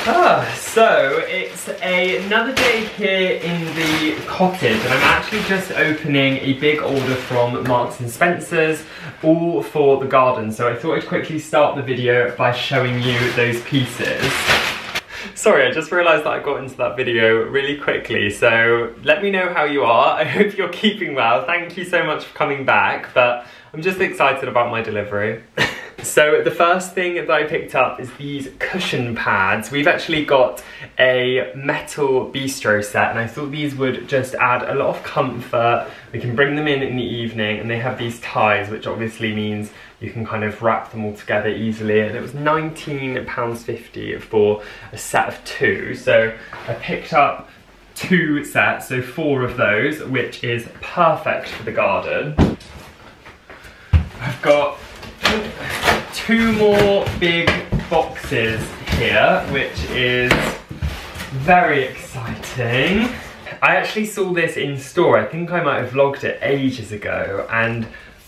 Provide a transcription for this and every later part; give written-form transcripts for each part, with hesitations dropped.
So it's another day here in the cottage, and I'm actually just opening a big order from Marks and Spencer's, all for the garden. So I thought I'd quickly start the video by showing you those pieces. Sorry, I just realised that I got into that video really quickly, so let me know how you are. I hope you're keeping well. Thank you so much for coming back, but I'm just excited about my delivery. So the first thing that I picked up is these cushion pads. We've actually got a metal bistro set, and I thought these would just add a lot of comfort. We can bring them in the evening, and they have these ties, which obviously means you can kind of wrap them all together easily. And it was £19.50 for a set of 2. So I picked up 2 sets, so 4 of those, which is perfect for the garden. I've got 2 more big boxes here, which is very exciting. I actually saw this in store. I think I might have vlogged it ages ago, and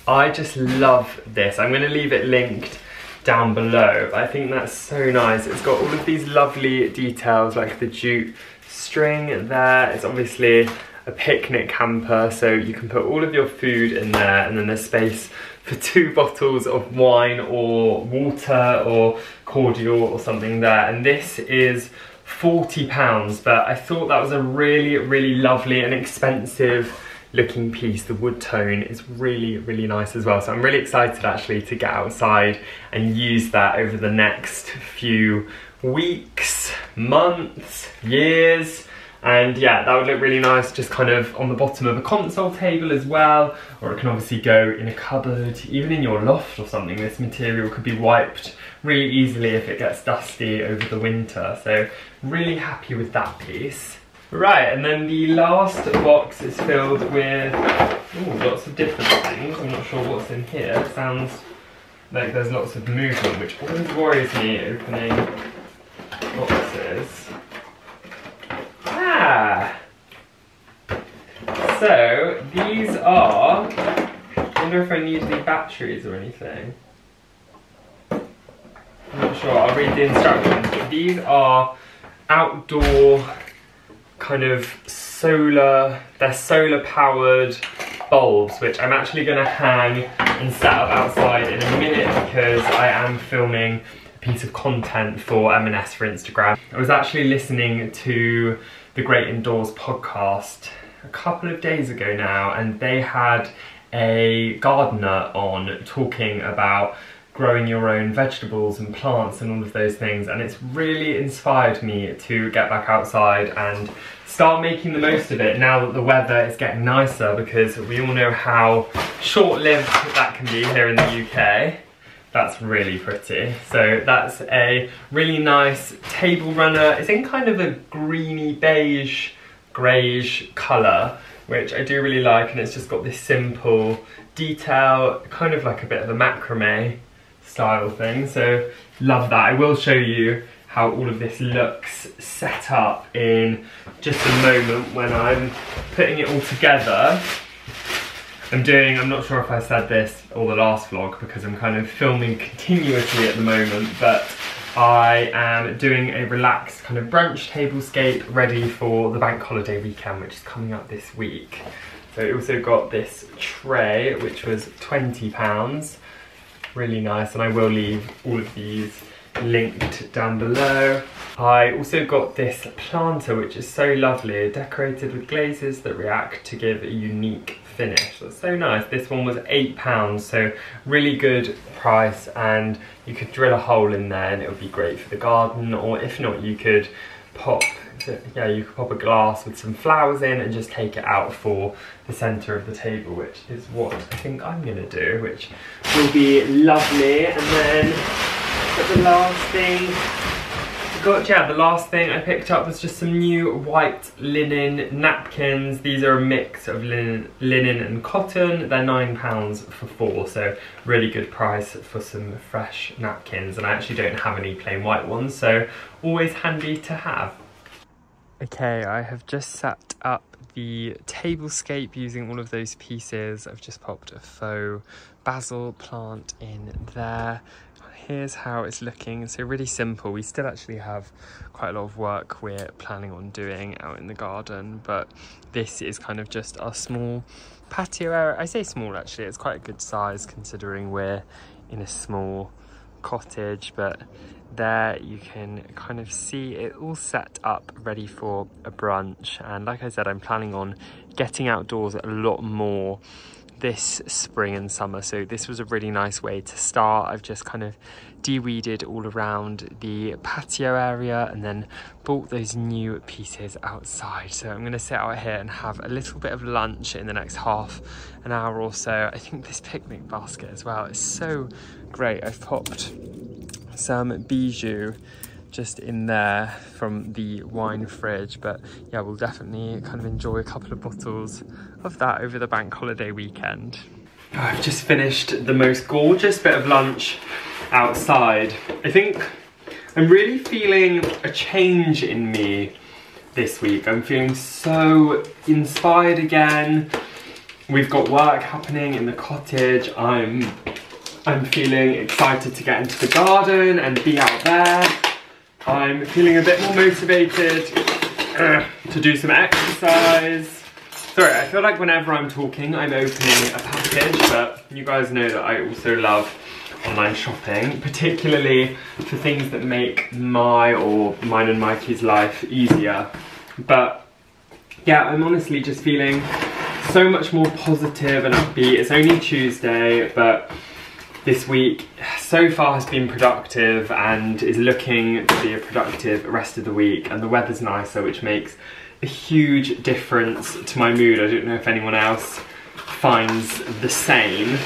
I just love this. I'm going to leave it linked down below. I think that's so nice. It's got all of these lovely details, like the jute string there. It's obviously a picnic hamper, so you can put all of your food in there, and then there's space for 2 bottles of wine or water or cordial or something there. And this is £40, but I thought that was a really, really lovely and expensive looking piece. The wood tone is really, really nice as well. So I'm really excited actually to get outside and use that over the next few weeks, months, years. And yeah, that would look really nice just kind of on the bottom of a console table as well, or it can obviously go in a cupboard, even in your loft or something. This material could be wiped really easily if it gets dusty over the winter. So really happy with that piece. Right, and then the last box is filled with lots of different things. I'm not sure what's in here. It sounds like there's lots of movement, which always worries me opening boxes. So these are, I wonder if I need any batteries or anything. I'm not sure, I'll read the instructions, but these are outdoor kind of they're solar powered bulbs, which I'm actually going to hang and set up outside in a minute because I am filming a piece of content for M&S for Instagram. I was actually listening to the Great Indoors podcast a couple of days ago now, and they had a gardener on talking about growing your own vegetables and plants and all of those things, and it's really inspired me to get back outside and start making the most of it now that the weather is getting nicer, because we all know how short-lived that can be here in the UK. That's really pretty. So that's a really nice table runner. It's in kind of a greeny beige, greyish colour, which I do really like, and it's just got this simple detail, kind of like a bit of a macrame style thing. So love that. I will show you how all of this looks set up in just a moment when I'm putting it all together. I'm not sure if I said this or the last vlog because I'm kind of filming continuously at the moment, but I am doing a relaxed kind of brunch tablescape ready for the bank holiday weekend, which is coming up this week. So it also got this tray, which was £20, really nice, and I will leave all of these linked down below. I also got this planter, which is so lovely, decorated with glazes that react to give a unique finish. That's so nice. This one was £8, so really good price, and you could drill a hole in there and it would be great for the garden, or if not, you could pop a glass with some flowers in and just take it out for the centre of the table, which is what I think I'm going to do, which will be lovely. And then the last thing the last thing I picked up was just some new white linen napkins. These are a mix of linen and cotton. They're £9 for 4, so really good price for some fresh napkins. And I actually don't have any plain white ones, so always handy to have. Okay, I have just set up the tablescape using all of those pieces. I've just popped a faux basil plant in there. here's how it's looking. So really simple. We still actually have quite a lot of work we're planning on doing out in the garden, but this is kind of just our small patio area. I say small, actually, it's quite a good size considering we're in a small cottage, but there you can kind of see it all set up ready for a brunch. And like I said, I'm planning on getting outdoors a lot more this spring and summer, so this was a really nice way to start. I've just kind of de-weeded all around the patio area and then bought those new pieces outside. So I'm going to sit out here and have a little bit of lunch in the next half an hour or so. I think this picnic basket as well is so great. I've popped some bijou just in there from the wine fridge, but yeah, we'll definitely kind of enjoy a couple of bottles of that over the bank holiday weekend. I've just finished the most gorgeous bit of lunch outside. I think I'm really feeling a change in me this week. I'm feeling so inspired again. We've got work happening in the cottage. I'm feeling excited to get into the garden and be out there. I'm feeling a bit more motivated to do some exercise. Sorry, I feel like whenever I'm talking, I'm opening a package, but you guys know that I also love online shopping, particularly for things that make mine and Mikey's life easier. But yeah, I'm honestly just feeling so much more positive and upbeat. It's only Tuesday, but this week so far has been productive and is looking to be a productive rest of the week, and the weather's nicer, which makes a huge difference to my mood. I don't know if anyone else finds the same.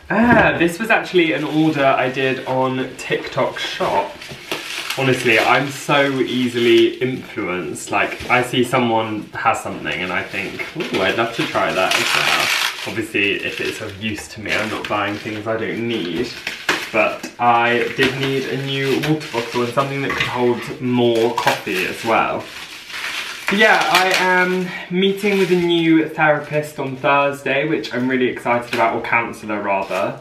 This was actually an order I did on TikTok Shop. Honestly, I'm so easily influenced. Like, I see someone has something and I think, ooh, I'd love to try that as well. Obviously, if it's of use to me, I'm not buying things I don't need. But I did need a new water bottle and something that could hold more coffee as well. But yeah, I am meeting with a new therapist on Thursday, which I'm really excited about, or counsellor rather.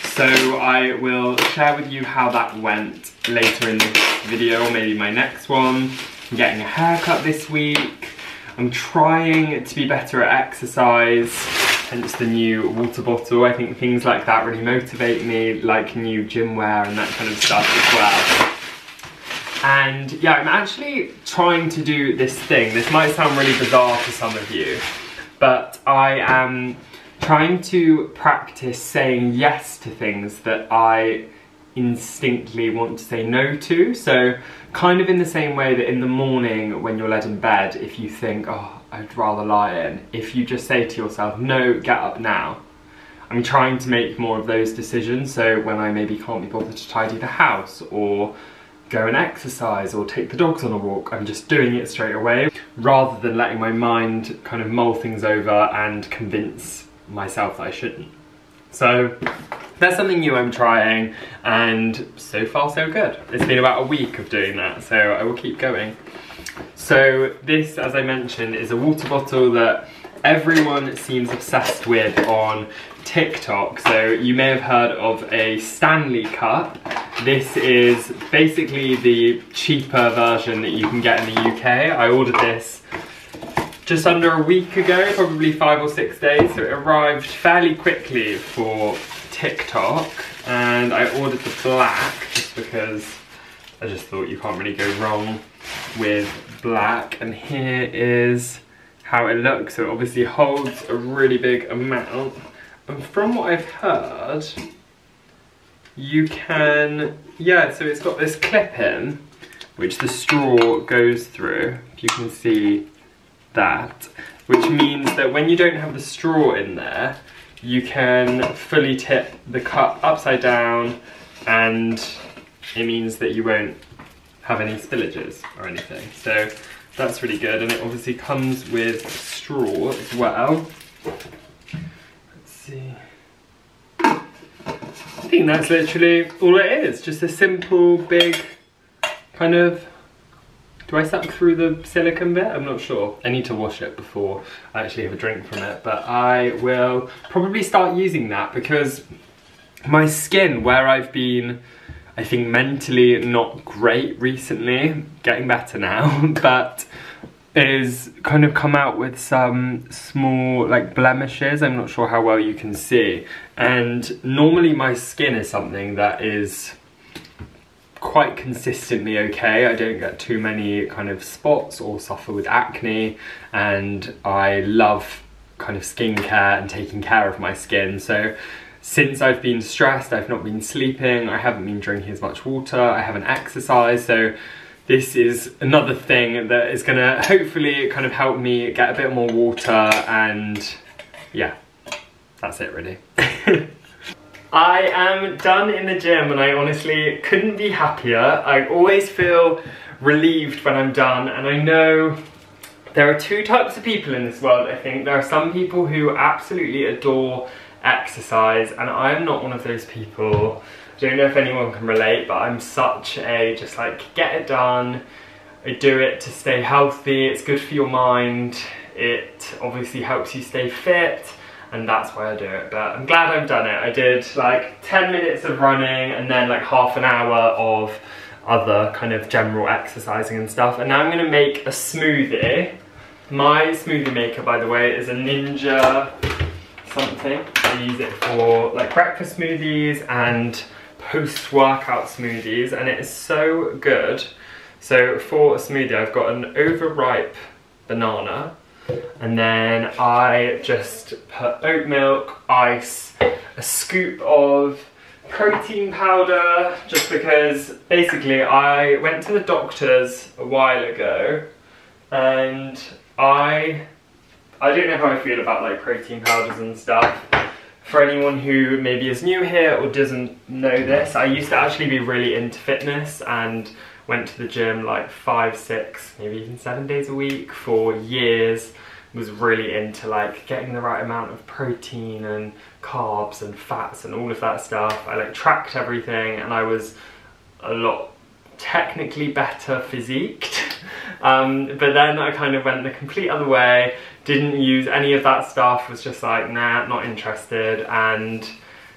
So I will share with you how that went later in this video, or maybe my next one. I'm getting a haircut this week. I'm trying to be better at exercise, hence the new water bottle. I think things like that really motivate me, like new gym wear and that kind of stuff as well. And yeah, I'm actually trying to do this thing. This might sound really bizarre to some of you, but I am trying to practice saying yes to things that I instinctively want to say no to. So kind of in the same way that in the morning when you're led in bed, if you think, oh, I'd rather lie in, if you just say to yourself, no, get up now. I'm trying to make more of those decisions, so when I maybe can't be bothered to tidy the house or go and exercise or take the dogs on a walk, I'm just doing it straight away rather than letting my mind kind of mull things over and convince myself that I shouldn't. So that's something new I'm trying, and so far so good. It's been about a week of doing that, so I will keep going. So this, as I mentioned, is a water bottle that everyone seems obsessed with on TikTok. So you may have heard of a Stanley cup. This is basically the cheaper version that you can get in the UK. I ordered this just under a week ago, probably 5 or 6 days, so it arrived fairly quickly for TikTok, and I ordered the black just because I just thought you can't really go wrong with black. And here is how it looks. So it obviously holds a really big amount, and from what I've heard, you can, yeah, so it's got this clip in which the straw goes through, if you can see that, which means that when you don't have the straw in there, you can fully tip the cup upside down, and it means that you won't have any spillages or anything. So that's really good, and it obviously comes with straw as well. Let's see. I think that's literally all it is, just a simple, big kind of Do I suck through the silicone bit? I'm not sure. I need to wash it before I actually have a drink from it, but I will probably start using that because my skin, where I've been, I think mentally not great recently, getting better now, but is kind of come out with some small like blemishes. I'm not sure how well you can see. And normally my skin is something that is quite consistently okay. I don't get too many kind of spots or suffer with acne, and I love kind of skincare and taking care of my skin. So since I've been stressed, I've not been sleeping, I haven't been drinking as much water, I haven't exercised, so this is another thing that is gonna hopefully kind of help me get a bit more water, and yeah, that's it really. I am done in the gym and I honestly couldn't be happier. I always feel relieved when I'm done, and I know there are two types of people in this world, I think. There are some people who absolutely adore exercise, and I am not one of those people. I don't know if anyone can relate, but I'm such a just like get it done. I do it to stay healthy, it's good for your mind, it obviously helps you stay fit, and that's why I do it. But I'm glad I've done it. I did like 10 minutes of running and then like half an hour of other kind of general exercising and stuff, and now I'm gonna make a smoothie. My smoothie maker, by the way, is a Ninja something. I use it for like breakfast smoothies and post-workout smoothies, and it is so good. So for a smoothie, I've got an overripe banana, and then I just put oat milk, ice, a scoop of protein powder, just because basically I went to the doctor's a while ago, and I don't know how I feel about like protein powders and stuff. For anyone who maybe is new here or doesn't know this, I used to actually be really into fitness and went to the gym like 5, 6, maybe even 7 days a week for years. Was really into like getting the right amount of protein and carbs and fats and all of that stuff. I like tracked everything, and I was a lot technically better physiqued. But then I kind of went the complete other way, didn't use any of that stuff, was just like, nah, not interested, and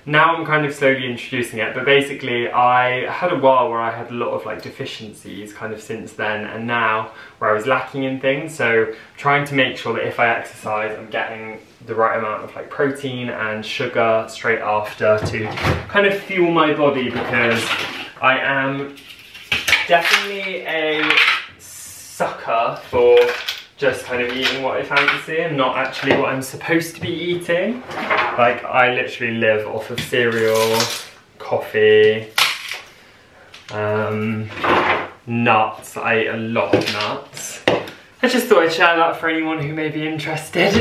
now I'm kind of slowly introducing it. But basically I had a while where I had a lot of like deficiencies kind of since then, and now where I was lacking in things, so trying to make sure that if I exercise I'm getting the right amount of like protein and sugar straight after to kind of fuel my body, because I am definitely a sucker for just kind of eating what I fancy and not actually what I'm supposed to be eating. Like I literally live off of cereal, coffee, nuts. I eat a lot of nuts. I just thought I'd share that for anyone who may be interested.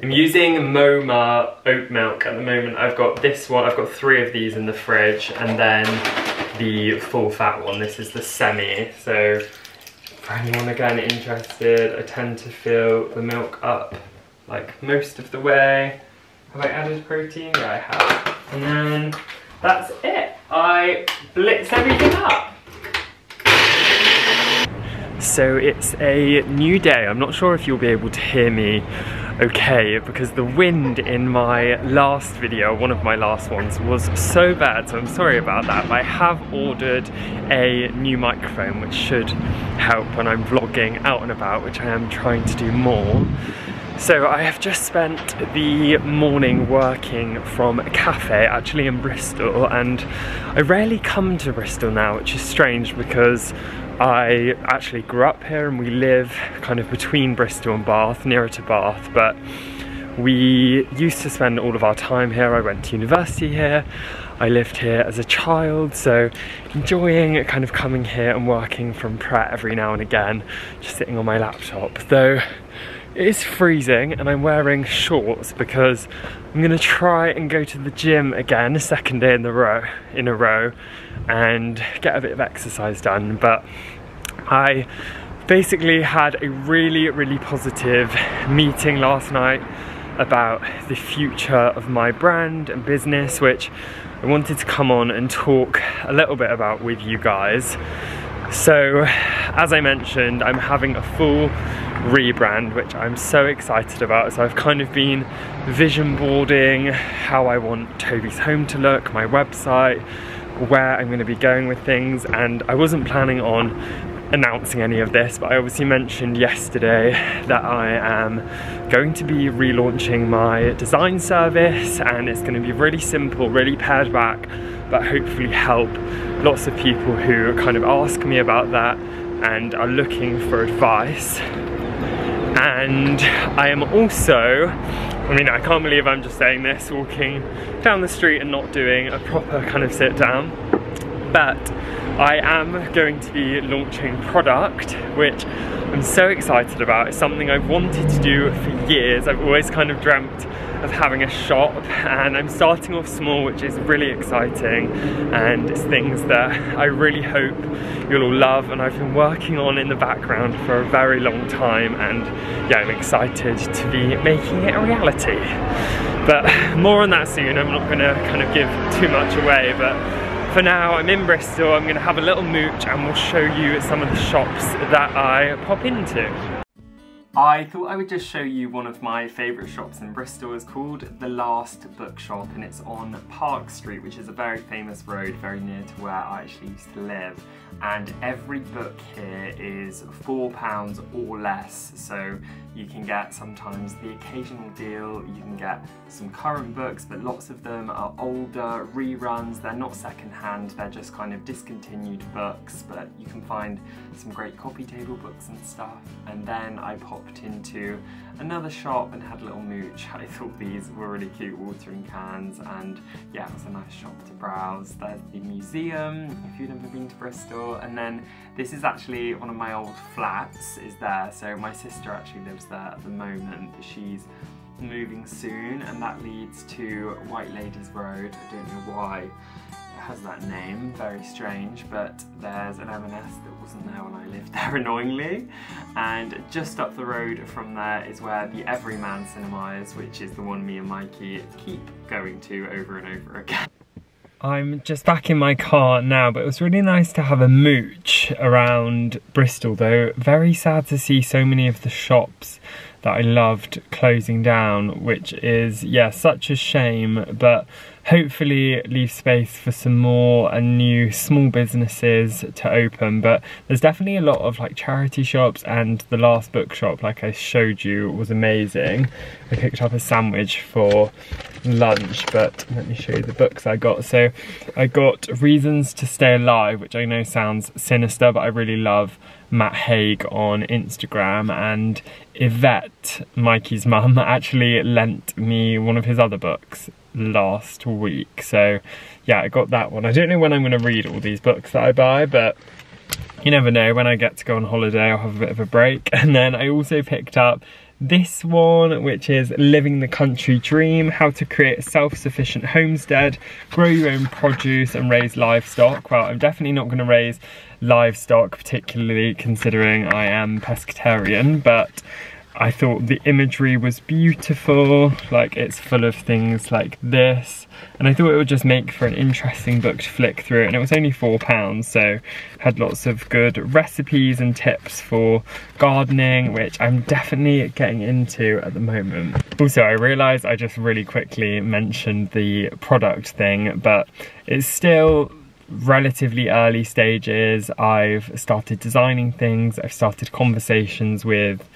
I'm using Moma oat milk at the moment. I've got this one, I've got 3 of these in the fridge, and then the full fat one. This is the semi. So for anyone again interested, I tend to fill the milk up like most of the way. Have I added protein? Yeah, I have. And then that's it. I blitz everything up. So it's a new day. I'm not sure if you'll be able to hear me okay, because the wind in my last video, one of my last ones, was so bad, so I'm sorry about that. But I have ordered a new microphone which should help when I'm vlogging out and about, which I am trying to do more. So I have just spent the morning working from a cafe actually in Bristol, and I rarely come to Bristol now, which is strange because I actually grew up here and we live kind of between Bristol and Bath, nearer to Bath, but we used to spend all of our time here. I went to university here, I lived here as a child, so enjoying kind of coming here and working from Pret every now and again, just sitting on my laptop. Though it is freezing and I'm wearing shorts because I'm gonna try and go to the gym again, a second day in a row, and get a bit of exercise done. But I basically had a really positive meeting last night about the future of my brand and business, which I wanted to come on and talk a little bit about with you guys. So, as I mentioned, I'm having a full rebrand, which I'm so excited about. So I've kind of been vision boarding how I want Toby's Home to look, my website, where I'm going to be going with things, and I wasn't planning on announcing any of this, but I obviously mentioned yesterday that I am going to be relaunching my design service, and it's going to be really simple, really pared back, but hopefully help lots of people who kind of ask me about that and are looking for advice. And I am also, I mean, I can't believe I'm just saying this, walking down the street and not doing a proper kind of sit down, but I am going to be launching product, which I'm so excited about. It's something I've wanted to do for years. I've always kind of dreamt of having a shop, and I'm starting off small, which is really exciting, and it's things that I really hope you'll all love, and I've been working on in the background for a very long time, and yeah, I'm excited to be making it a reality. But more on that soon. I'm not gonna kind of give too much away, but for now I'm in Bristol. I'm gonna have a little mooch and we'll show you some of the shops that I pop into. I thought I would just show you one of my favourite shops in Bristol. It's called The Last Bookshop, and it's on Park Street, which is a very famous road very near to where I actually used to live. And every book here is £4 or less, so you can get sometimes the occasional deal, you can get some current books, but lots of them are older, reruns. They're not second-hand, they're just kind of discontinued books, but you can find some great coffee table books and stuff. And then I popped into another shop and had a little mooch. I thought these were really cute watering cans, and yeah, it was a nice shop to browse. There's the museum, if you've never been to Bristol, and then this is actually one of my old flats is there. So my sister actually lives there at the moment. She's moving soon, and that leads to White Ladies Road. I don't know why it has that name, very strange, but there's an M&S that wasn't there when I lived there, annoyingly. And just up the road from there is where the Everyman Cinema is, which is the one me and Mikey keep going to over and over again. I'm just back in my car now, but it was really nice to have a mooch around Bristol though. Very sad to see so many of the shops that I loved closing down, which is, yeah, such a shame, but hopefully leave space for some more and new small businesses to open. But there's definitely a lot of like charity shops, and the Last Bookshop, like I showed you, was amazing. I picked up a sandwich for lunch, but let me show you the books I got. So I got Reasons to Stay Alive, which I know sounds sinister, but I really love Matt Haig on Instagram, and Yvette, Mikey's mum, actually lent me one of his other books last week. So yeah, I got that one. I don't know when I'm going to read all these books that I buy, but you never know. When I get to go on holiday, I'll have a bit of a break. And then I also picked up this one, which is Living the Country Dream, How to Create a Self-Sufficient Homestead, Grow Your Own Produce and Raise Livestock. Well, I'm definitely not going to raise livestock, particularly considering I am pescatarian, but I thought the imagery was beautiful. Like, it's full of things like this, and I thought it would just make for an interesting book to flick through, and it was only £4, so had lots of good recipes and tips for gardening, which I'm definitely getting into at the moment. Also, I realised I just really quickly mentioned the product thing, but it's still relatively early stages. I've started designing things, I've started conversations with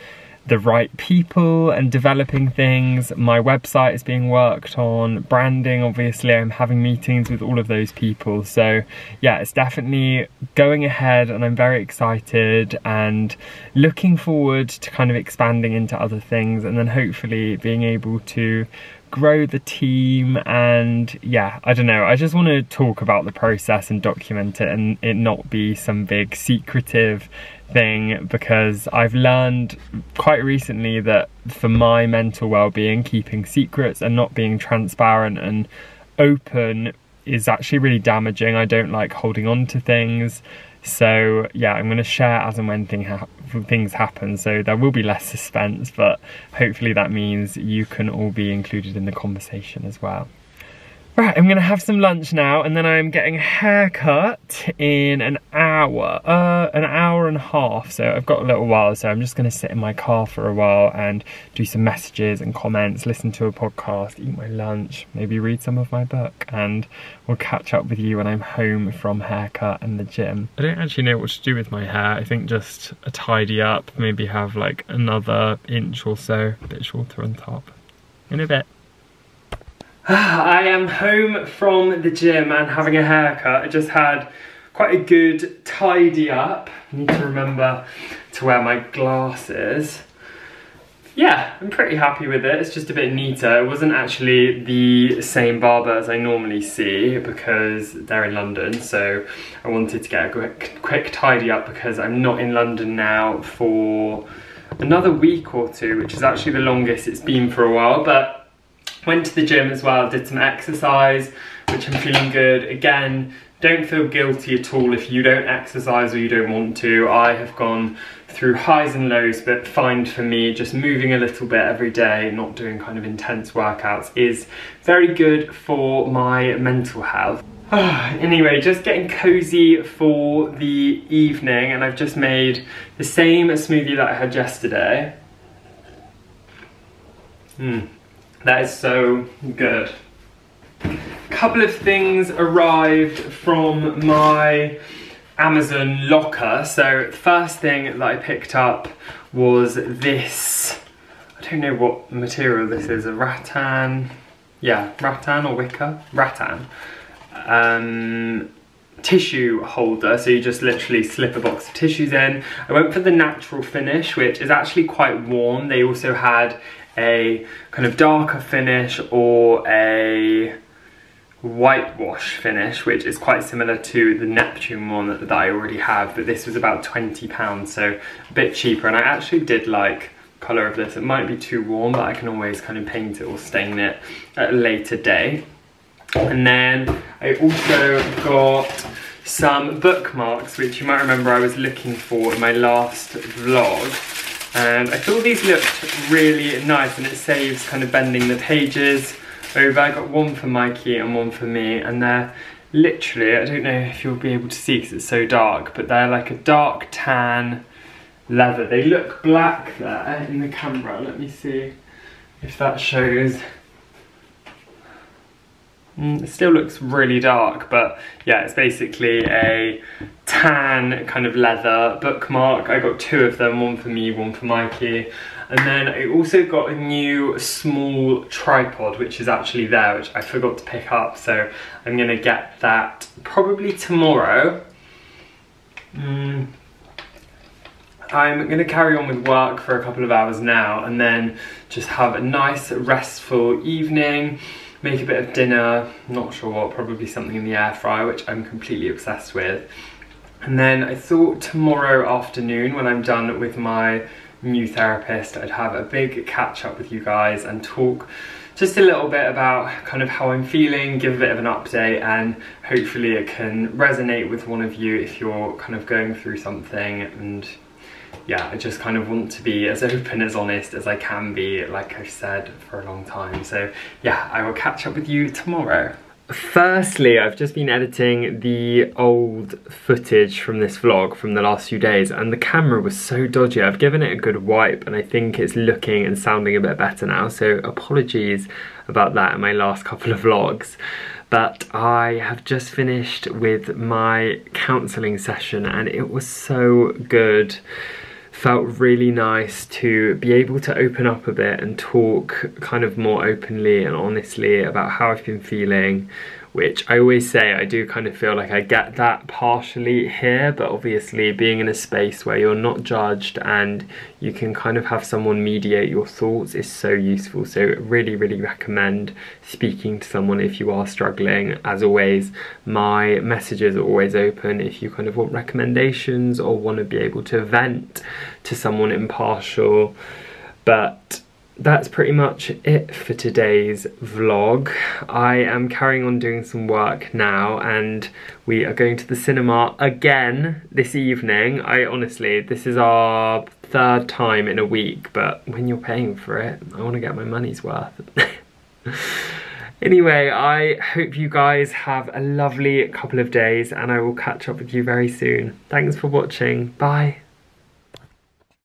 the right people and developing things. My website is being worked on, branding, obviously I'm having meetings with all of those people. So yeah, it's definitely going ahead, and I'm very excited and looking forward to kind of expanding into other things, and then hopefully being able to grow the team. And yeah, I don't know, I just want to talk about the process and document it, and it not be some big secretive thing, because I've learned quite recently that for my mental well-being, keeping secrets and not being transparent and open is actually really damaging. I don't like holding on to things. So yeah, I'm going to share as and when things happen, so there will be less suspense, but hopefully that means you can all be included in the conversation as well. Right, I'm gonna have some lunch now and then I'm getting a haircut in an hour and a half. So I've got a little while, so I'm just gonna sit in my car for a while and do some messages and comments, listen to a podcast, eat my lunch, maybe read some of my book, and we'll catch up with you when I'm home from haircut and the gym. I don't actually know what to do with my hair. I think just a tidy up, maybe have like another inch or so, a bit shorter on top. In a bit. I am home from the gym and having a haircut. I just had quite a good tidy up. I need to remember to wear my glasses. Yeah, I'm pretty happy with it. It's just a bit neater. It wasn't actually the same barber as I normally see because they're in London, so I wanted to get a quick tidy up because I'm not in London now for another week or two, which is actually the longest it's been for a while, but went to the gym as well, did some exercise, which I'm feeling good. Again, don't feel guilty at all if you don't exercise or you don't want to. I have gone through highs and lows, but find for me, just moving a little bit every day, not doing kind of intense workouts, is very good for my mental health. Anyway, just getting cozy for the evening, and I've just made the same smoothie that I had yesterday. That is so good. A couple of things arrived from my Amazon locker. So the first thing that I picked up was this, I don't know what material this is, a rattan, yeah, rattan or wicker? Rattan. Tissue holder, so you just literally slip a box of tissues in. I went for the natural finish, which is actually quite warm. They also had a kind of darker finish or a whitewash finish, which is quite similar to the Neptune one that I already have, but this was about £20, so a bit cheaper, and I actually did like the colour of this. It might be too warm, but I can always kind of paint it or stain it at a later date. And then I also got some bookmarks, which you might remember I was looking for in my last vlog. And I thought these looked really nice, and it saves kind of bending the pages over. I got one for Mikey and one for me, and they're literally, I don't know if you'll be able to see because it's so dark, but they're like a dark tan leather. They look black there in the camera. Let me see if that shows. It still looks really dark, but yeah, it's basically a tan kind of leather bookmark. I got two of them, one for me, one for Mikey. And then I also got a new small tripod, which is actually there, which I forgot to pick up. So I'm gonna get that probably tomorrow. I'm gonna carry on with work for a couple of hours now and then just have a nice restful evening. Make a bit of dinner, not sure what, probably something in the air fryer, which I'm completely obsessed with. And then I thought tomorrow afternoon, when I'm done with my new therapist, I'd have a big catch up with you guys and talk just a little bit about kind of how I'm feeling, give a bit of an update, and hopefully it can resonate with one of you if you're kind of going through something. And yeah, I just kind of want to be as open, as honest as I can be, like I've said for a long time. So yeah, I will catch up with you tomorrow. Firstly, I've just been editing the old footage from this vlog from the last few days, and the camera was so dodgy. I've given it a good wipe and I think it's looking and sounding a bit better now, so apologies about that in my last couple of vlogs. But I have just finished with my counselling session and it was so good. Felt really nice to be able to open up a bit and talk kind of more openly and honestly about how I've been feeling, which I always say I do kind of feel like I get that partially here, but obviously being in a space where you're not judged and you can kind of have someone mediate your thoughts is so useful. So really, really recommend speaking to someone if you are struggling. As always, my messages are always open if you kind of want recommendations or want to be able to vent to someone impartial. But that's pretty much it for today's vlog. I am carrying on doing some work now and we are going to the cinema again this evening. Honestly, this is our third time in a week, but when you're paying for it, I want to get my money's worth. Anyway, I hope you guys have a lovely couple of days and I will catch up with you very soon. Thanks for watching. Bye.